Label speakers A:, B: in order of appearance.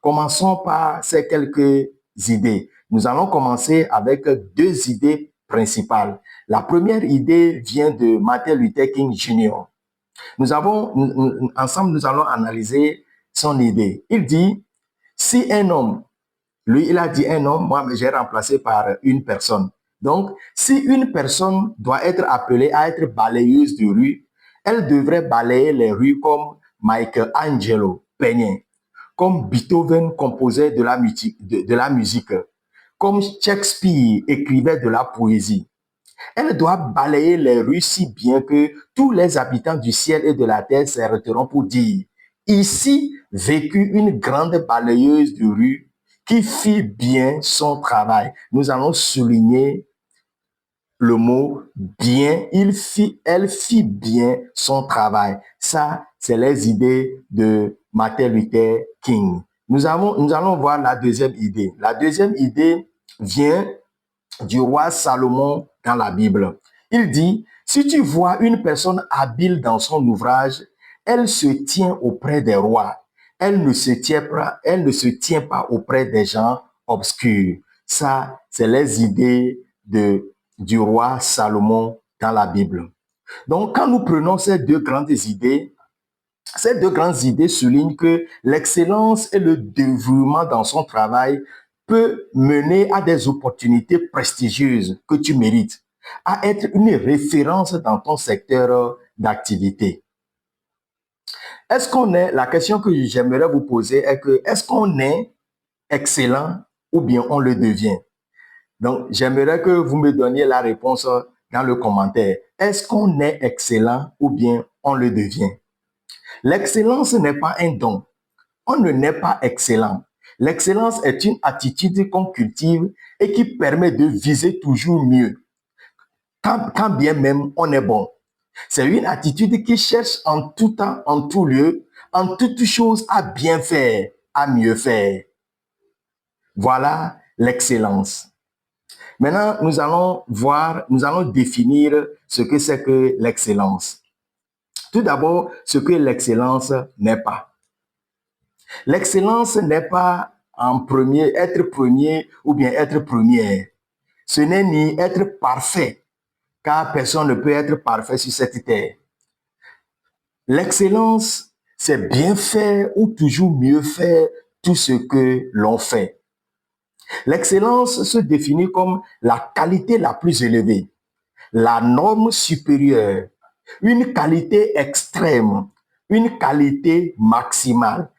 A: Commençons par ces quelques idées. Nous allons commencer avec deux idées principales. La première idée vient de Martin Luther King Jr. Ensemble, nous allons analyser son idée. Il dit, si un homme, lui, il a dit un homme, moi, j'ai remplacé par une personne. Donc, si une personne doit être appelée à être balayeuse de rue, elle devrait balayer les rues comme Michelangelo peignait, comme Beethoven composait de la musique, comme Shakespeare écrivait de la poésie. Elle doit balayer les rues si bien que tous les habitants du ciel et de la terre s'arrêteront pour dire, ici vécut une grande balayeuse de rue qui fit bien son travail. Nous allons souligner le mot bien. Elle fit bien son travail. Ça, c'est les idées de Martin Luther King. Nous allons voir la deuxième idée. La deuxième idée vient du roi Salomon dans la Bible. Il dit, si tu vois une personne habile dans son ouvrage, elle se tient auprès des rois. Elle ne se tient pas auprès des gens obscurs. Ça, c'est les idées du roi Salomon dans la Bible. Donc, quand nous prenons ces deux grandes idées soulignent que l'excellence et le dévouement dans son travail peut mener à des opportunités prestigieuses que tu mérites, à être une référence dans ton secteur d'activité. La question que j'aimerais vous poser est que, est-ce qu'on est excellent ou bien on le devient? Donc, j'aimerais que vous me donniez la réponse dans le commentaire. Est-ce qu'on est excellent ou bien on le devient? L'excellence n'est pas un don. On ne naît pas excellent. L'excellence est une attitude qu'on cultive et qui permet de viser toujours mieux, quand bien même on est bon. C'est une attitude qui cherche en tout temps, en tout lieu, en toute chose à bien faire, à mieux faire. Voilà l'excellence. Maintenant, nous allons définir ce que c'est que l'excellence. Tout d'abord, ce que l'excellence n'est pas. L'excellence n'est pas être premier ou bien être première. Ce n'est ni être parfait, car personne ne peut être parfait sur cette terre. L'excellence, c'est bien faire ou toujours mieux faire tout ce que l'on fait. L'excellence se définit comme la qualité la plus élevée, la norme supérieure, une qualité extrême, une qualité maximale.